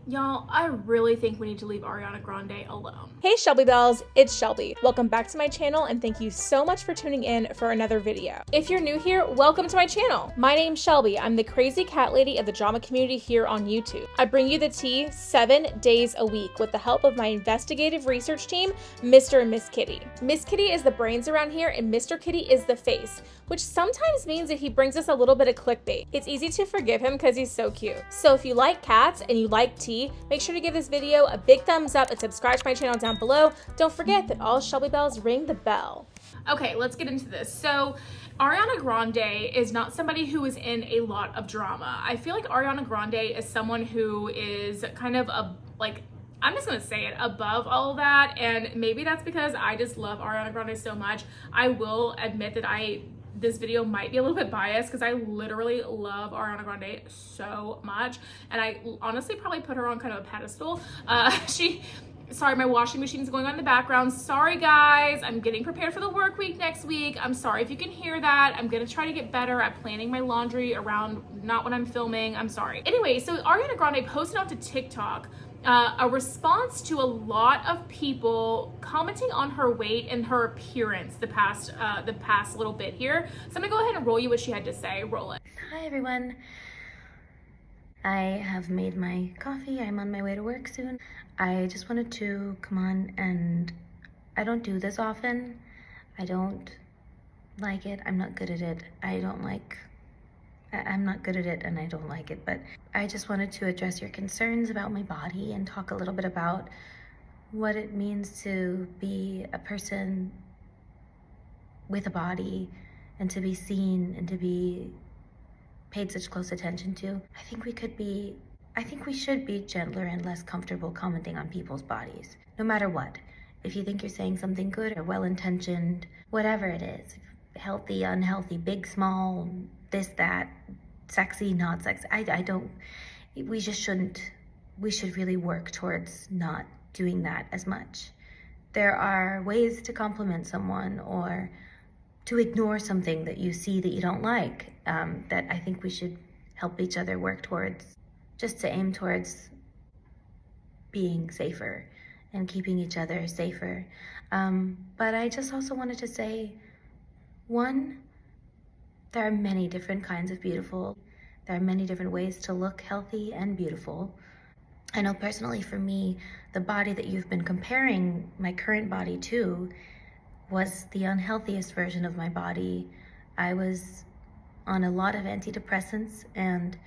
Y'all, I really think we need to leave Ariana Grande alone. Hey Shelby Bells, it's Shelby. Welcome back to my channel and thank you so much for tuning in for another video. If you're new here, welcome to my channel. My name's Shelby. I'm the crazy cat lady of the drama community here on YouTube. I bring you the tea 7 days a week with the help of my investigative research team, Mr. and Miss Kitty. Miss Kitty is the brains around here and Mr. Kitty is the face, which sometimes means that he brings us a little bit of clickbait. It's easy to forgive him because he's so cute. So if you like cats and you like tea, make sure to give this video a big thumbs up and subscribe to my channel down below. Don't forget that all Shelby Bells ring the bell. Okay, let's get into this. So Ariana Grande is not somebody who is in a lot of drama. I feel like Ariana Grande is someone who is kind of I'm just gonna say it, above all of that, and maybe that's because I just love Ariana Grande so much. I will admit that this video might be a little bit biased because I literally love Ariana Grande so much, and I honestly probably put her on kind of a pedestal. Sorry, my washing machine is going on in the background. Sorry guys, I'm getting prepared for the work week next week. I'm sorry if you can hear that. I'm gonna try to get better at planning my laundry around not when I'm filming. I'm sorry. Anyway, so Ariana Grande posted out to TikTok a response to a lot of people commenting on her weight and her appearance the past little bit here. So I'm gonna go ahead and roll you what she had to say. Roll it. Hi everyone. I have made my coffee. I'm on my way to work soon. I just wanted to come on, and I don't do this often. I don't like it. I'm not good at it. I'm not good at it and I don't like it, but I just wanted to address your concerns about my body and talk a little bit about what it means to be a person with a body and to be seen and to be paid such close attention to. I think we should be gentler and less comfortable commenting on people's bodies, no matter what. If you think you're saying something good or well-intentioned, whatever it is, healthy, unhealthy, big, small, this, that, sexy, not sexy, we should really work towards not doing that as much. There are ways to compliment someone or to ignore something that you see that you don't like, that I think we should help each other work towards, just to aim towards being safer and keeping each other safer. But I just also wanted to say, one, there are many different kinds of beautiful. There are many different ways to look healthy and beautiful. I know personally for me, the body that you've been comparing my current body to was the unhealthiest version of my body. I was on a lot of antidepressants and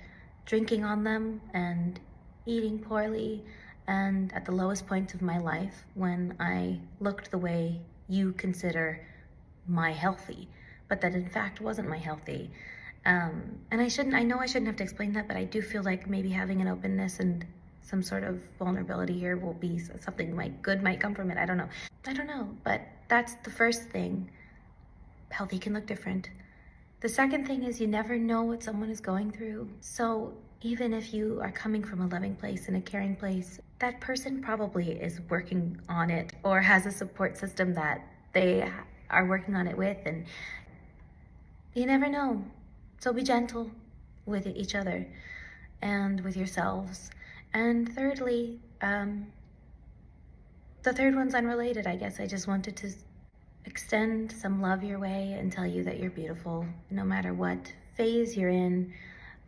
drinking on them and eating poorly, and at the lowest point of my life when I looked the way you consider my healthy, but that in fact wasn't my healthy. And I know I shouldn't have to explain that, but I do feel like maybe having an openness and some sort of vulnerability here will be something good might come from it. I don't know, but that's the first thing. Healthy can look different. The second thing is you never know what someone is going through. So even if you are coming from a loving place and a caring place, that person probably is working on it or has a support system that they are working on it with, and you never know. So be gentle with each other and with yourselves. And thirdly, the third one's unrelated, I guess. I just wanted to extend some love your way and tell you that you're beautiful, no matter what phase you're in.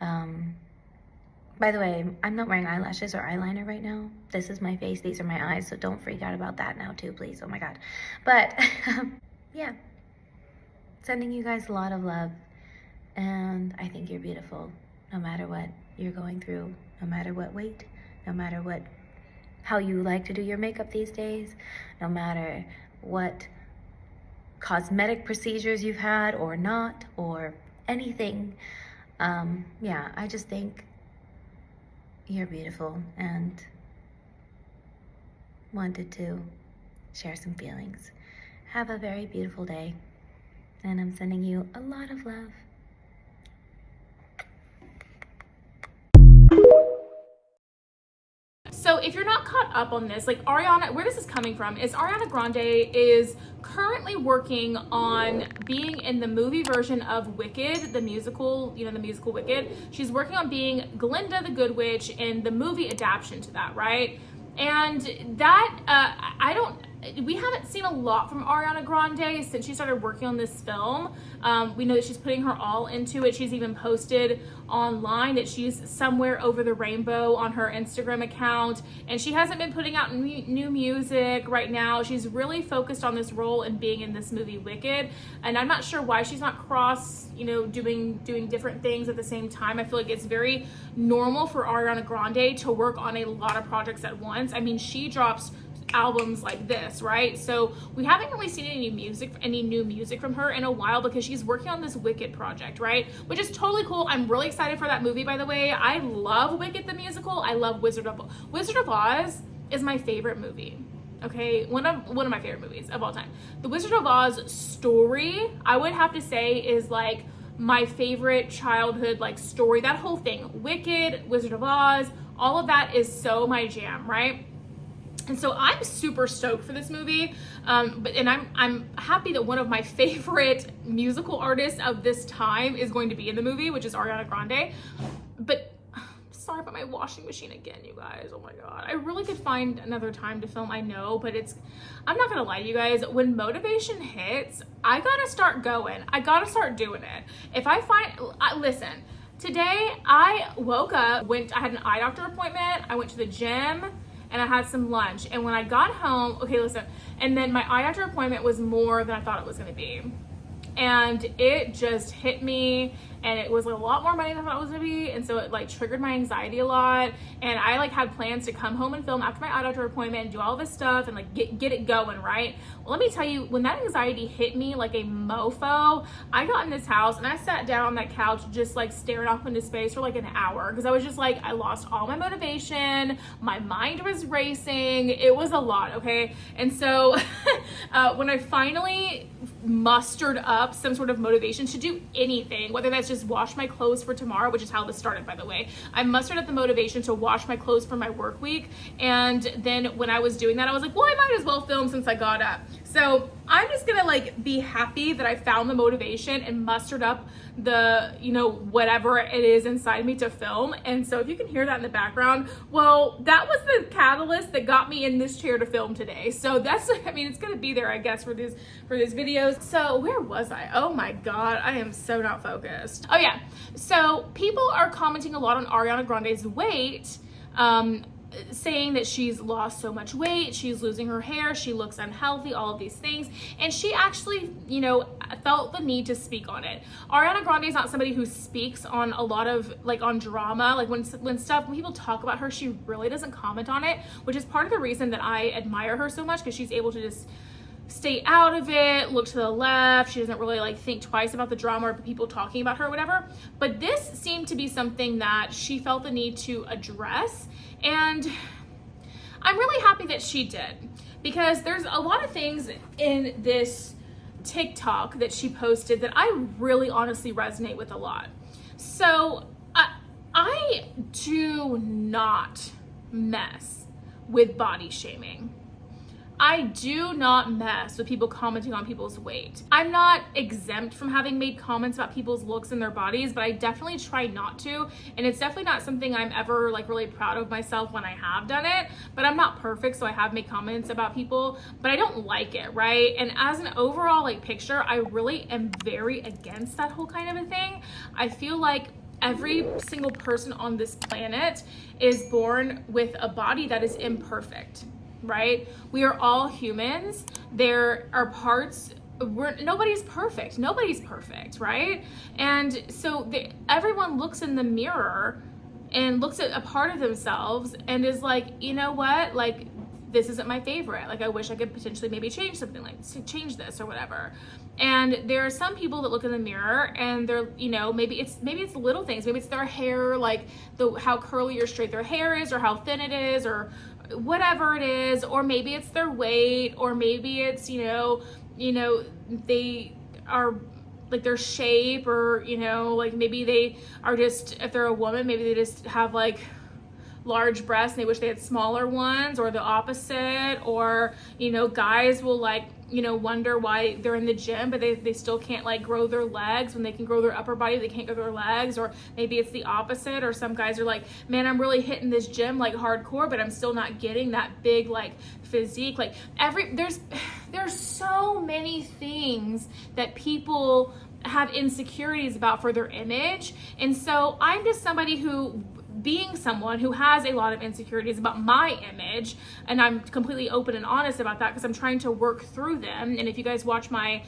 By the way, I'm not wearing eyelashes or eyeliner right now. This is my face, these are my eyes, so don't freak out about that now too, please. Oh my God. But yeah, sending you guys a lot of love, and I think you're beautiful, no matter what you're going through, no matter what weight, no matter how you like to do your makeup these days, no matter what cosmetic procedures you've had or not, or anything. Yeah, I just think you're beautiful and wanted to share some feelings. Have a very beautiful day, and I'm sending you a lot of love. So if you're not caught up on this, like Ariana, where this is coming from is Ariana Grande is currently working on being in the movie version of Wicked, the musical, you know, the musical Wicked. She's working on being Glinda the Good Witch in the movie adaptation to that, right? And that, we haven't seen a lot from Ariana Grande since she started working on this film. We know that she's putting her all into it. She's even posted online that she's somewhere over the rainbow on her Instagram account, and she hasn't been putting out new music right now. She's really focused on this role and being in this movie Wicked, and I'm not sure why she's not doing different things at the same time. I feel like it's very normal for Ariana Grande to work on a lot of projects at once. I mean, she drops albums like this, right? So we haven't really seen any new music from her in a while because she's working on this Wicked project, right? Which is totally cool. I'm really excited for that movie, by the way. I love Wicked the musical. I love Wizard of Oz is my favorite movie. Okay, one of my favorite movies of all time. The Wizard of Oz story, I would have to say, is like my favorite childhood like story. That whole thing, Wicked, Wizard of Oz, all of that is so my jam, right? And so I'm super stoked for this movie, and I'm happy that one of my favorite musical artists of this time is going to be in the movie, which is Ariana Grande. But sorry about my washing machine again, you guys. Oh my god, I really could find another time to film, I know, but I'm not gonna lie to you guys, when motivation hits, I gotta start going. I gotta start doing it. If I listen, today I woke up, I had an eye doctor appointment, I went to the gym, and I had some lunch. And when I got home, okay, listen, and then my eye doctor appointment was more than I thought it was gonna be. And it just hit me, and it was a lot more money than I thought it was gonna be, and so it like triggered my anxiety a lot. And I like had plans to come home and film after my eye doctor appointment and do all this stuff and like get it going, right? Well, let me tell you, when that anxiety hit me like a mofo, I got in this house and I sat down on that couch just like staring off into space for like an hour, because I was just like, I lost all my motivation, my mind was racing, it was a lot, okay? And so when I finally mustered up some sort of motivation to do anything, whether that's just wash my clothes for tomorrow, which is how this started, by the way. I mustered up the motivation to wash my clothes for my work week, and then when I was doing that, I was like, well, I might as well film since I got up. So I'm just gonna like be happy that I found the motivation and mustered up the, whatever it is inside me to film. And so if you can hear that in the background, well, that was the catalyst that got me in this chair to film today. So that's, it's gonna be there, I guess, for these videos. So where was I? Oh my God, I am so not focused. Oh yeah, so people are commenting a lot on Ariana Grande's weight, saying that she's lost so much weight, she's losing her hair, she looks unhealthy, all of these things. And she actually, felt the need to speak on it. Ariana Grande is not somebody who speaks on a lot of, on drama. Like when people talk about her, she really doesn't comment on it, which is part of the reason that I admire her so much, because she's able to just stay out of it, look to the left. She doesn't really think twice about the drama or people talking about her or whatever. But this seemed to be something that she felt the need to address. And I'm really happy that she did, because there's a lot of things in this TikTok that she posted that I really honestly resonate with a lot. So I do not mess with body shaming. I do not mess with people commenting on people's weight. I'm not exempt from having made comments about people's looks and their bodies, but I definitely try not to. And it's definitely not something I'm ever really proud of myself when I have done it, but I'm not perfect. So I have made comments about people, but I don't like it, right? And as an overall picture, I really am very against that whole kind of a thing. I feel like every single person on this planet is born with a body that is imperfect, right? We are all humans. There are parts, nobody's perfect, right? And so everyone looks in the mirror and looks at a part of themselves and is like, you know what, this isn't my favorite. I wish I could potentially maybe change something, change this or whatever. And there are some people that look in the mirror and they're, maybe it's little things. Maybe it's their hair, how curly or straight their hair is, or how thin it is, or whatever it is. Or maybe it's their weight, or maybe it's, they are their shape, or, maybe they are just, if they're a woman, maybe they just have large breasts and they wish they had smaller ones, or the opposite, or, you know, guys will like, you know, wonder why they're in the gym, but they still can't like grow their legs when they can grow their upper body, they can't grow their legs. Or maybe it's the opposite, or some guys are like, man, I'm really hitting this gym like hardcore, but I'm still not getting that big like physique. Like there's so many things that people have insecurities about for their image. And so I'm just somebody who, being someone who has a lot of insecurities about my image, and I'm completely open and honest about that because I'm trying to work through them. And if you guys watch my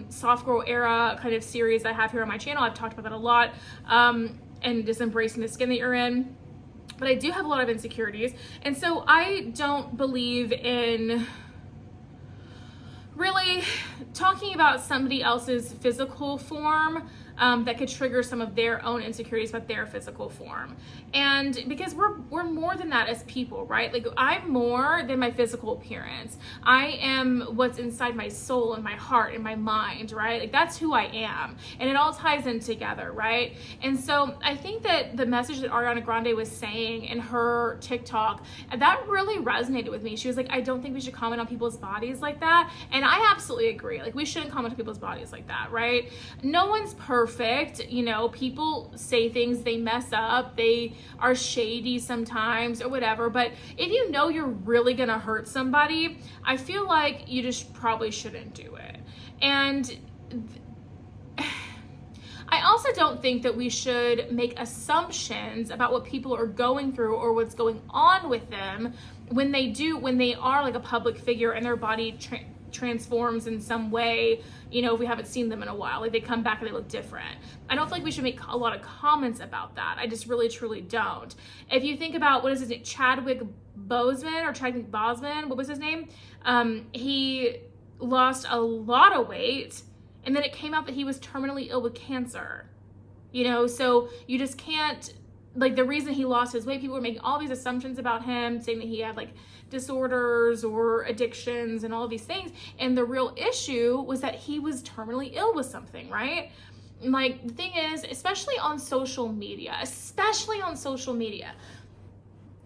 soft girl era kind of series I have here on my channel, I've talked about that a lot, and just embracing the skin that you're in. But I do have a lot of insecurities, and so I don't believe in really talking about somebody else's physical form that could trigger some of their own insecurities about their physical form. And because we're more than that as people, right? Like I'm more than my physical appearance. I am what's inside my soul and my heart and my mind, right? Like that's who I am. And it all ties in together, right? And so I think that the message that Ariana Grande was saying in her TikTok, that really resonated with me. She was like, I don't think we should comment on people's bodies like that. And I absolutely agree. Like we shouldn't comment on people's bodies like that, right? No one's perfect. You know, people say things, they mess up, they are shady sometimes or whatever. But if you know you're really gonna hurt somebody, I feel like you just probably shouldn't do it. And I also don't think that we should make assumptions about what people are going through or what's going on with them when they are like a public figure and their body transforms in some way, you know, if we haven't seen them in a while, like they come back and they look different. I don't feel like we should make a lot of comments about that. I just really truly don't. If you think about, what is his name, Chadwick Boseman, what was his name? He lost a lot of weight, and then it came out that he was terminally ill with cancer. You know, so you just can't, like the reason he lost his weight, people were making all these assumptions about him, saying that he had like disorders or addictions and all of these things. And the real issue was that he was terminally ill with something, right? Like the thing is, especially on social media,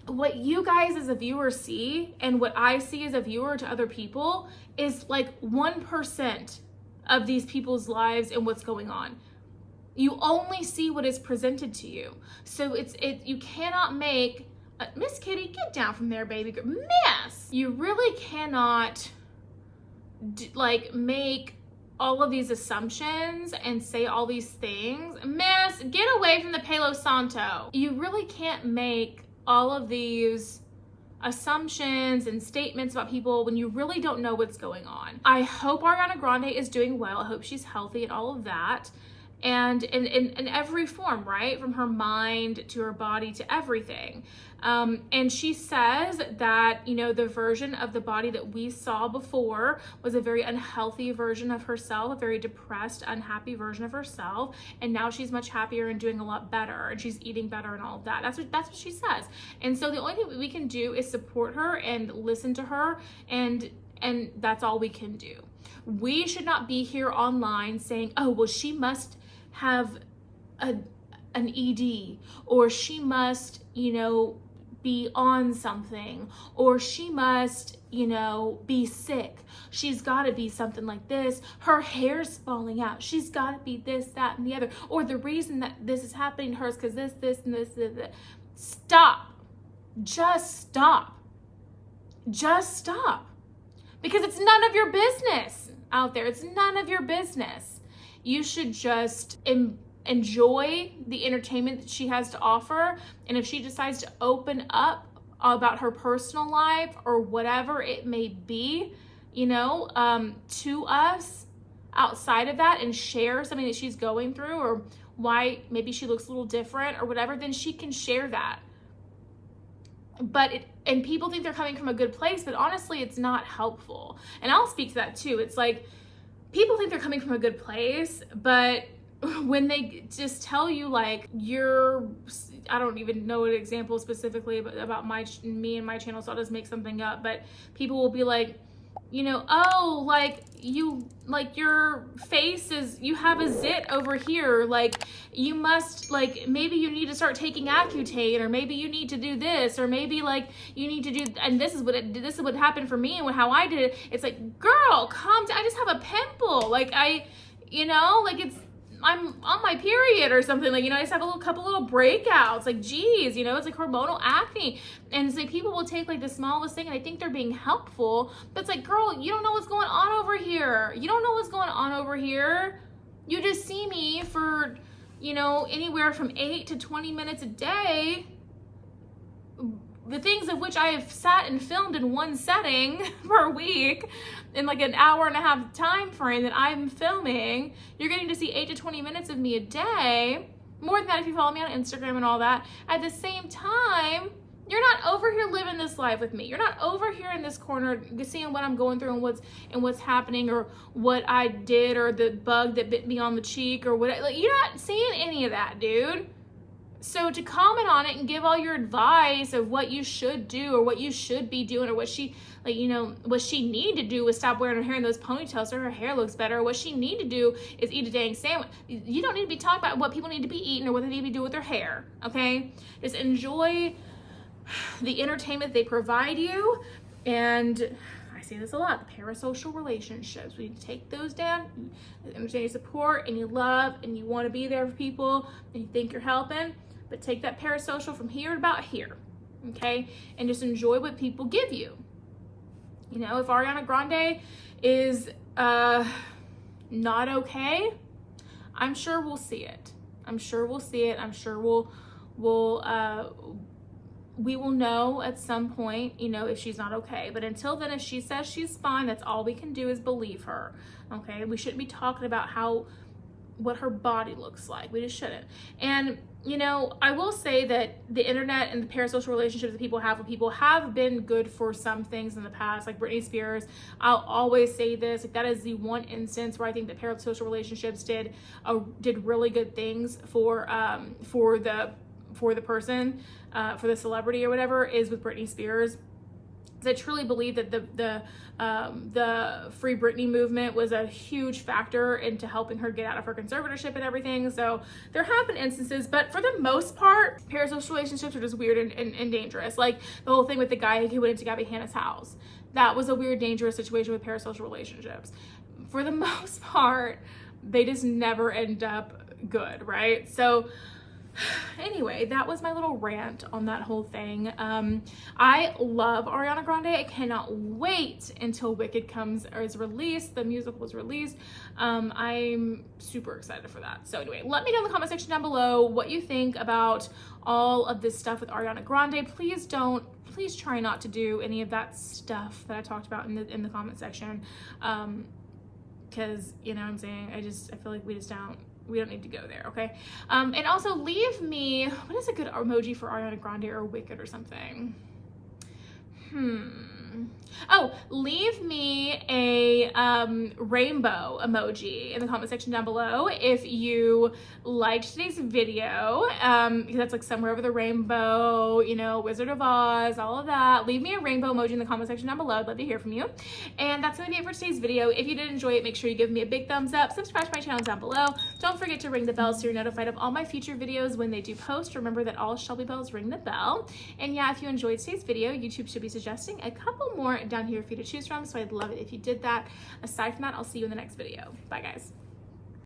what you guys as a viewer see and what I see as a viewer to other people is like 1% of these people's lives and what's going on. You only see what is presented to you. So you cannot make, Miss Kitty, get down from there, baby girl. Miss! You really cannot like make all of these assumptions and say all these things. Miss, get away from the Palo Santo. You really can't make all of these assumptions and statements about people when you really don't know what's going on. I hope Ariana Grande is doing well. I hope she's healthy and all of that. And in every form, right? From her mind to her body to everything. And she says that, you know, the version of the body that we saw before was a very unhealthy version of herself, a very depressed, unhappy version of herself. And now she's much happier and doing a lot better, and she's eating better and all of that. That's what she says. And so the only thing we can do is support her and listen to her, and that's all we can do. We should not be here online saying, oh, well, she must have an ED, or she must, you know, be on something, or she must, you know, be sick. She's got to be something like this. Her hair's falling out. She's got to be this, that, and the other. Or the reason that this is happening to her is because this, and this. Stop. Just stop. Just stop. Because it's none of your business out there. It's none of your business. You should just enjoy the entertainment that she has to offer. And if she decides to open up about her personal life or whatever it may be, you know, to us outside of that, and share something that she's going through, or why maybe she looks a little different or whatever, then she can share that. And people think they're coming from a good place, but honestly, it's not helpful. And I'll speak to that too. It's like, people think they're coming from a good place, but when they just tell you like I don't even know an example specifically about me and my channel, so I'll just make something up, but people will be like, you know, oh, like you, like your face is, you have a zit over here, like you must, like maybe you need to start taking Accutane, or maybe you need to do this, or maybe like you need to do, and this is what happened for me and how I did it. It's like, girl, calm down. I just have a pimple, like you know, like I'm on my period or something, like, you know, I just have a couple little breakouts, like, geez, you know, it's like hormonal acne. And it's like people will take like the smallest thing and they think they're being helpful, but it's like, girl, you don't know what's going on over here. You don't know what's going on over here. You just see me for, you know, anywhere from 8 to 20 minutes a day. The things of which I have sat and filmed in one setting per week in like an hour and a half time frame that I'm filming, you're getting to see 8 to 20 minutes of me a day. More than that if you follow me on Instagram and all that. At the same time, you're not over here living this life with me. You're not over here in this corner seeing what I'm going through and what's happening, or what I did, or the bug that bit me on the cheek, or what. Like, you're not seeing any of that, dude. So to comment on it and give all your advice of what you should do, or what you should be doing, or what she, like, you know, what she need to do is stop wearing her hair in those ponytails so her hair looks better, or what she need to do is eat a dang sandwich. You don't need to be talking about what people need to be eating or what they need to be doing with their hair, okay? Just enjoy the entertainment they provide you. And I say this a lot, the parasocial relationships, we need to take those down. You understand your support and you love and you want to be there for people and you think you're helping, but take that parasocial from here to about here, okay? And just enjoy what people give you. You know, if Ariana Grande is not okay, I'm sure we'll see it. I'm sure we'll see it. I'm sure we will know at some point, you know, if she's not okay. But until then, if she says she's fine, that's all we can do is believe her, okay? We shouldn't be talking about what her body looks like. We just shouldn't. And, you know, I will say that the internet and the parasocial relationships that people have with people have been good for some things in the past, like Britney Spears. I'll always say this, like that is the one instance where I think that parasocial relationships did really good things for the person, for the celebrity or whatever, is with Britney Spears. I truly believe that the Free Britney movement was a huge factor into helping her get out of her conservatorship and everything. So there have been instances, but for the most part, parasocial relationships are just weird and dangerous. Like the whole thing with the guy who went into Gabby Hanna's house. That was a weird, dangerous situation with parasocial relationships. For the most part, they just never end up good, right? So anyway, that was my little rant on that whole thing. I love Ariana Grande. I cannot wait until Wicked is released. The musical was released. I'm super excited for that. So anyway, let me know in the comment section down below what you think about all of this stuff with Ariana Grande. Please try not to do any of that stuff that I talked about in the comment section. Because, you know what I'm saying, I feel like we don't need to go there, okay? And also leave me, what is a good emoji for Ariana Grande or Wicked or something? Oh, leave me a rainbow emoji in the comment section down below if you liked today's video, because that's like somewhere over the rainbow, you know, Wizard of Oz, all of that. Leave me a rainbow emoji in the comment section down below. I'd love to hear from you. And that's gonna be it for today's video. If you did enjoy it, make sure you give me a big thumbs up, subscribe to my channel down below. Don't forget to ring the bell so you're notified of all my future videos when they do post. Remember that all Shelby bells ring the bell. And yeah, if you enjoyed today's video, YouTube should be suggesting a couple more down here for you to choose from, so I'd love it if you did that. Aside from that, I'll see you in the next video. Bye guys.